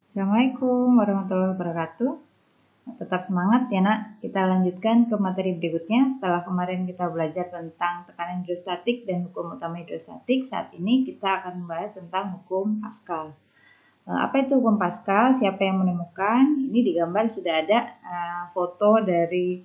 Assalamualaikum warahmatullahi wabarakatuh. Tetap semangat ya nak, kita lanjutkan ke materi berikutnya. Setelah kemarin kita belajar tentang tekanan hidrostatik dan hukum utama hidrostatik, saat ini kita akan membahas tentang hukum Pascal. Apa itu hukum Pascal? Siapa yang menemukan? Ini di gambar sudah ada foto dari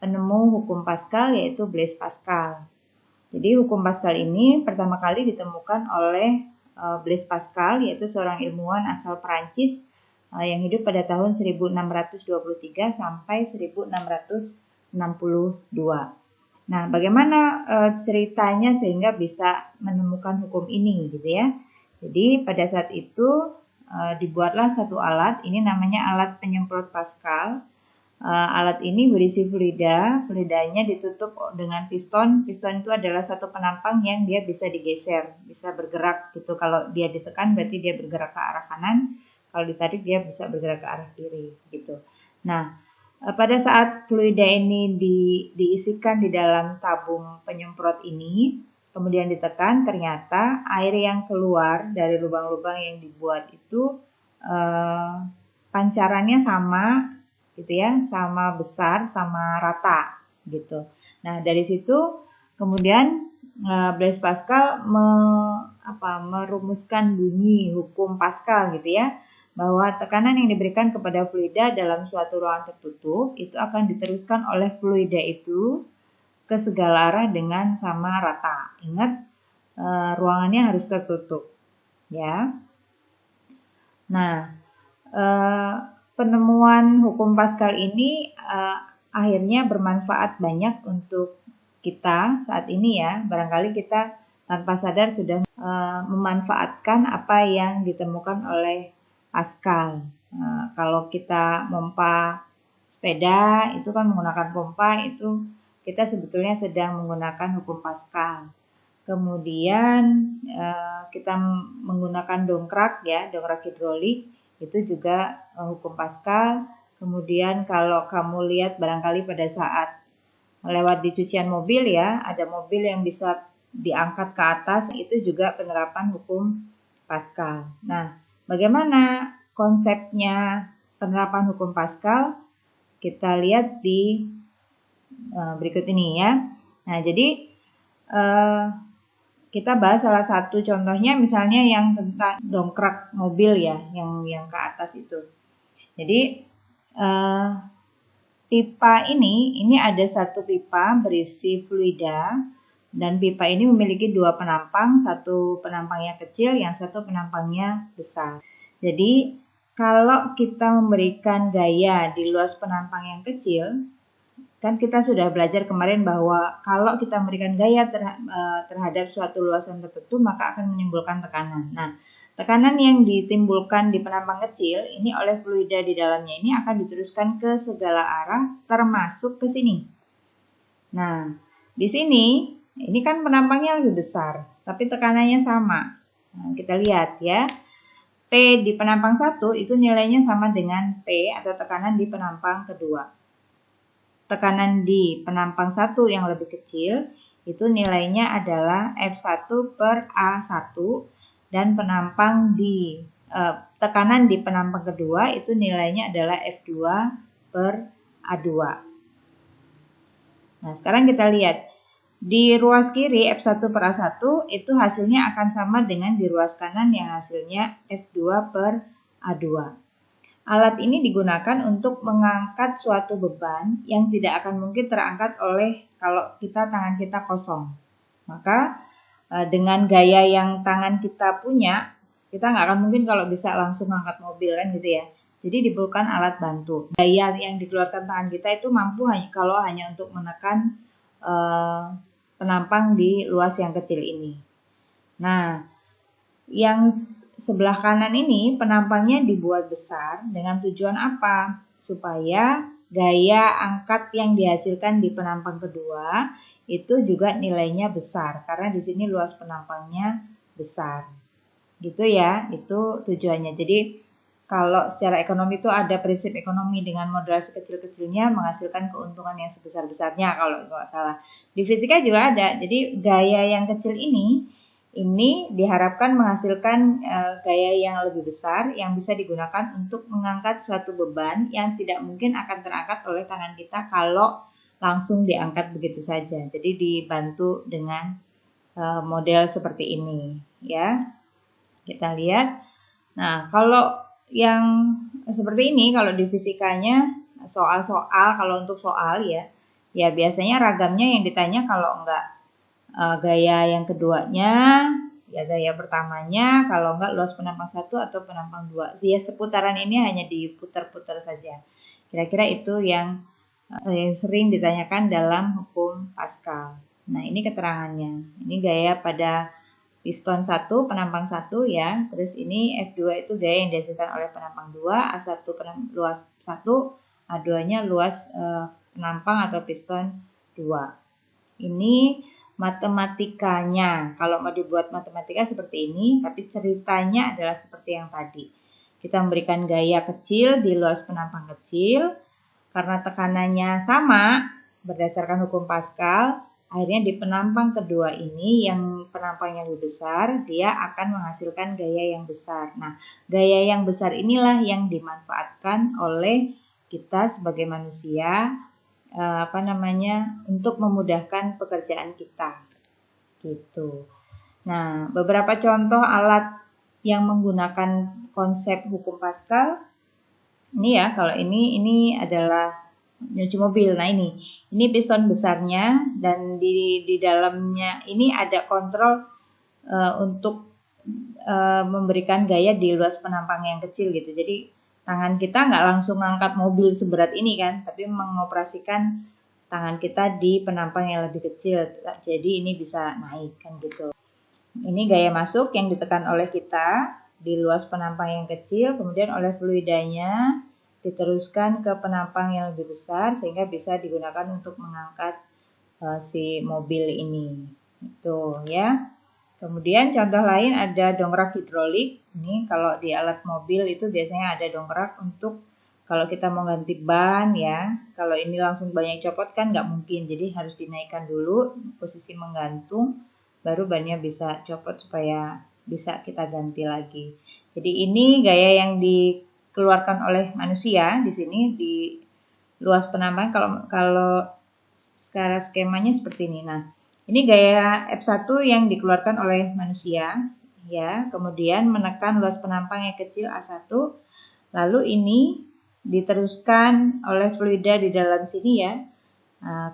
penemu hukum Pascal, yaitu Blaise Pascal. Jadi hukum Pascal ini pertama kali ditemukan oleh Blaise Pascal, yaitu seorang ilmuwan asal Perancis yang hidup pada tahun 1623 sampai 1662. Nah, bagaimana ceritanya sehingga bisa menemukan hukum ini gitu ya. Jadi pada saat itu dibuatlah satu alat, ini namanya alat penyemprot Pascal. Alat ini berisi fluida, fluidanya ditutup dengan piston. Piston itu adalah satu penampang yang dia bisa digeser, bisa bergerak gitu. Kalau dia ditekan berarti dia bergerak ke arah kanan, kalau ditarik dia bisa bergerak ke arah kiri gitu. Nah, pada saat fluida ini diisikan di dalam tabung penyemprot ini, kemudian ditekan, ternyata air yang keluar dari lubang-lubang yang dibuat itu pancarannya sama gitu ya, sama besar, sama rata gitu. Nah, dari situ kemudian Blaise Pascal merumuskan bunyi hukum Pascal gitu ya, bahwa tekanan yang diberikan kepada fluida dalam suatu ruangan tertutup itu akan diteruskan oleh fluida itu ke segala arah dengan sama rata. Ingat, ruangannya harus tertutup ya. Nah, penemuan hukum Pascal ini akhirnya bermanfaat banyak untuk kita saat ini ya. Barangkali kita tanpa sadar sudah memanfaatkan apa yang ditemukan oleh Pascal. Kalau kita mompa sepeda itu kan menggunakan pompa, itu kita sebetulnya sedang menggunakan hukum Pascal. Kemudian kita menggunakan dongkrak ya, dongkrak hidrolik, itu juga hukum Pascal. Kemudian kalau kamu lihat barangkali pada saat lewat di cucian mobil ya, ada mobil yang bisa diangkat ke atas, itu juga penerapan hukum Pascal. Nah, bagaimana konsepnya penerapan hukum Pascal? Kita lihat di berikut ini ya. Nah, jadi kita bahas salah satu contohnya, misalnya yang tentang dongkrak mobil ya, yang ke atas itu. Jadi pipa ini ada satu pipa berisi fluida, dan pipa ini memiliki dua penampang, satu penampangnya kecil, yang satu penampangnya besar. Jadi kalau kita memberikan gaya di luas penampang yang kecil, kan kita sudah belajar kemarin bahwa kalau kita memberikan gaya terhadap suatu luasan tertentu maka akan menimbulkan tekanan. Nah, tekanan yang ditimbulkan di penampang kecil ini oleh fluida di dalamnya ini akan diteruskan ke segala arah termasuk ke sini. Nah, di sini ini kan penampangnya lebih besar tapi tekanannya sama. Nah, kita lihat ya. P di penampang 1 itu nilainya sama dengan P atau tekanan di penampang kedua. Tekanan di penampang 1 yang lebih kecil itu nilainya adalah F1 per A1, dan tekanan di penampang kedua itu nilainya adalah F2 per A2. Nah, sekarang kita lihat di ruas kiri F1 per A1 itu hasilnya akan sama dengan di ruas kanan yang hasilnya F2 per A2. Alat ini digunakan untuk mengangkat suatu beban yang tidak akan mungkin terangkat oleh kalau tangan kita kosong. Maka dengan gaya yang tangan kita punya, kita nggak akan mungkin kalau bisa langsung angkat mobil kan gitu ya. Jadi diperlukan alat bantu. Gaya yang dikeluarkan tangan kita itu mampu kalau hanya untuk menekan penampang di luas yang kecil ini. Nah, yang sebelah kanan ini penampangnya dibuat besar dengan tujuan apa? Supaya gaya angkat yang dihasilkan di penampang kedua itu juga nilainya besar karena di sini luas penampangnya besar. Gitu ya, itu tujuannya. Jadi kalau secara ekonomi itu ada prinsip ekonomi dengan modal sekecil-kecilnya menghasilkan keuntungan yang sebesar-besarnya kalau nggak salah. Di fisika juga ada. Jadi gaya yang kecil ini Ini diharapkan menghasilkan gaya yang lebih besar yang bisa digunakan untuk mengangkat suatu beban yang tidak mungkin akan terangkat oleh tangan kita kalau langsung diangkat begitu saja. Jadi dibantu dengan model seperti ini ya. Kita lihat. Nah, kalau yang seperti ini, kalau di fisikanya soal-soal, kalau untuk soal ya biasanya ragamnya yang ditanya kalau enggak gaya yang keduanya, ya gaya pertamanya, kalau enggak luas penampang 1 atau penampang 2. Ya seputaran ini hanya diputar-putar saja. Kira-kira itu yang sering ditanyakan dalam hukum Pascal. Nah, ini keterangannya. Ini gaya pada piston 1, penampang 1 ya. Terus ini F2 itu gaya yang dihasilkan oleh penampang 2, A1 luas 1, A2-nya luas penampang atau piston 2. Ini matematikanya. Kalau mau dibuat matematika seperti ini, tapi ceritanya adalah seperti yang tadi. Kita memberikan gaya kecil di luas penampang kecil, karena tekanannya sama berdasarkan hukum Pascal, akhirnya di penampang kedua ini yang penampangnya lebih besar, dia akan menghasilkan gaya yang besar. Nah, gaya yang besar inilah yang dimanfaatkan oleh kita sebagai manusia untuk memudahkan pekerjaan kita gitu. Nah, beberapa contoh alat yang menggunakan konsep hukum Pascal ini ya, kalau ini adalah nyuci mobil. Nah, ini piston besarnya dan di dalamnya ini ada kontrol untuk memberikan gaya di luas penampang yang kecil gitu. Jadi tangan kita nggak langsung ngangkat mobil seberat ini kan, tapi mengoperasikan tangan kita di penampang yang lebih kecil. Jadi ini bisa naik kan gitu. Ini gaya masuk yang ditekan oleh kita di luas penampang yang kecil, kemudian oleh fluidanya diteruskan ke penampang yang lebih besar sehingga bisa digunakan untuk mengangkat si mobil ini. Itu ya. Kemudian contoh lain ada dongkrak hidrolik. Ini kalau di alat mobil itu biasanya ada dongkrak untuk kalau kita mau ganti ban ya. Kalau ini langsung banyak copot kan nggak mungkin. Jadi harus dinaikkan dulu posisi menggantung, baru bannya bisa copot supaya bisa kita ganti lagi. Jadi ini gaya yang dikeluarkan oleh manusia di sini di luas penampang. Kalau sekarang skemanya seperti ini. Nah, ini gaya F1 yang dikeluarkan oleh manusia ya, kemudian menekan luas penampang yang kecil A1, lalu ini diteruskan oleh fluida di dalam sini ya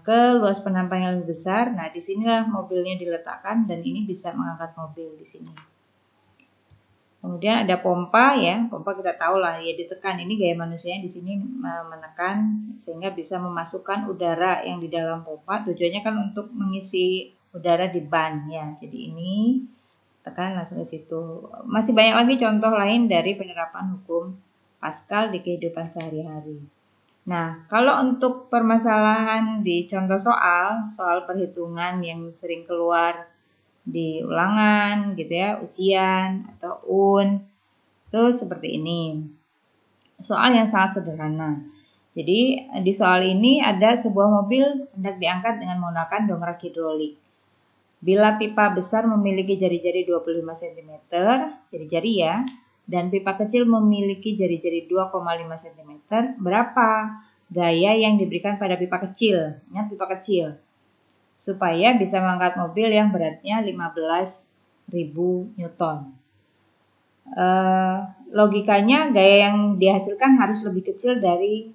ke luas penampang yang lebih besar. Nah, di sinilah mobilnya diletakkan dan ini bisa mengangkat mobil di sini. Kemudian ada pompa ya, pompa kita tahu lah ya ditekan, ini gaya manusianya di sini menekan sehingga bisa memasukkan udara yang di dalam pompa. Tujuannya kan untuk mengisi udara di ban ya. Jadi ini tekan langsung ke situ. Masih banyak lagi contoh lain dari penerapan hukum Pascal di kehidupan sehari-hari. Nah, kalau untuk permasalahan di contoh soal perhitungan yang sering keluar di ulangan gitu ya, ujian atau itu seperti ini. Soal yang sangat sederhana. Jadi di soal ini ada sebuah mobil hendak diangkat dengan menggunakan dongkrak hidrolik. Bila pipa besar memiliki jari-jari 25 cm, jari-jari ya, dan pipa kecil memiliki jari-jari 2,5 cm, berapa gaya yang diberikan pada pipa kecil? Ingat pipa kecil. Supaya bisa mengangkat mobil yang beratnya 15.000 Newton. Logikanya gaya yang dihasilkan harus lebih kecil dari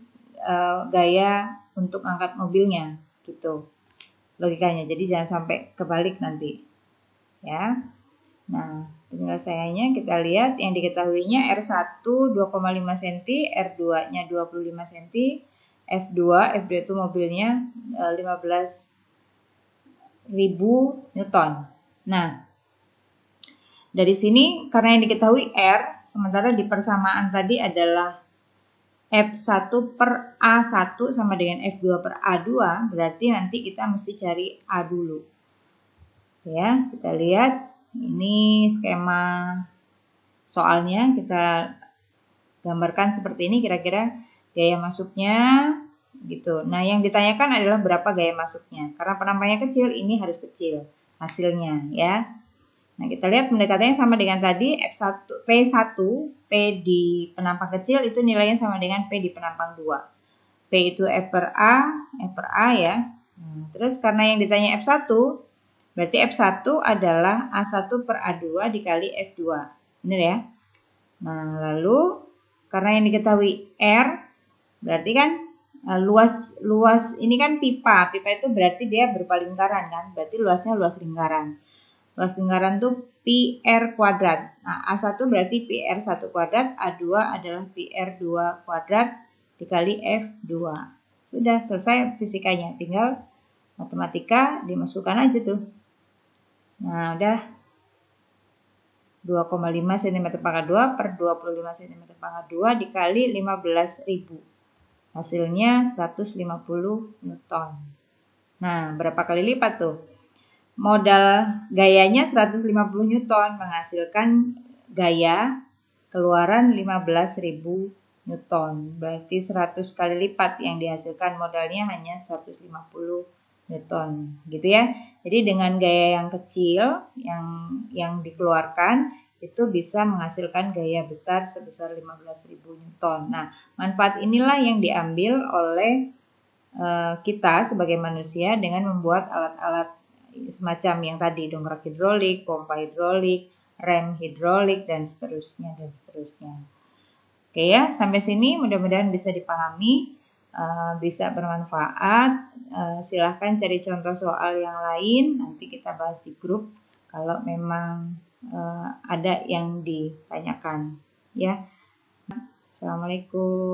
gaya untuk angkat mobilnya, gitu. Logikanya, jadi jangan sampai kebalik nanti, ya. Nah, penyelesaiannya kita lihat yang diketahuinya R1 2,5 cm, R2-nya 25 cm, F2 itu mobilnya 15.000 Newton. Nah, dari sini karena yang diketahui R, sementara di persamaan tadi adalah F1 per A1 sama dengan F2 per A2, berarti nanti kita mesti cari A dulu. Ya, kita lihat ini skema soalnya, kita gambarkan seperti ini kira-kira gaya masuknya gitu. Nah, yang ditanyakan adalah berapa gaya masuknya. Karena penampangnya kecil, ini harus kecil hasilnya ya. Nah, kita lihat pendekatannya sama dengan tadi F1, P1, P di penampang kecil itu nilainya sama dengan P di penampang 2. P itu F per A ya. Terus karena yang ditanya F1, berarti F1 adalah A1 per A2 dikali F2. Benar ya? Nah, lalu karena yang diketahui R, berarti kan luas ini kan pipa. Pipa itu berarti dia berupa lingkaran kan? Berarti luasnya luas lingkaran. Luas lingkaran tuh PR kuadrat. Nah, A1 berarti PR1 kuadrat, A2 adalah PR2 kuadrat dikali F2. Sudah selesai fisikanya, tinggal matematika dimasukkan aja tuh. Nah, udah 2,5 cm pangkat 2 per 25 cm pangkat 2 dikali 15.000. Hasilnya 150 Newton. Nah, berapa kali lipat tuh? Modal gayanya 150 Newton menghasilkan gaya keluaran 15.000 Newton. Berarti 100 kali lipat yang dihasilkan, modalnya hanya 150 Newton. Gitu ya. Jadi dengan gaya yang kecil yang dikeluarkan itu bisa menghasilkan gaya besar sebesar 15.000 Newton. Nah, manfaat inilah yang diambil oleh kita sebagai manusia dengan membuat alat-alat semacam yang tadi, dongkrak hidrolik, pompa hidrolik, rem hidrolik, dan seterusnya. Oke ya, sampai sini mudah-mudahan bisa dipahami, bisa bermanfaat. Silahkan cari contoh soal yang lain, nanti kita bahas di grup kalau memang ada yang ditanyakan. Ya, Assalamualaikum.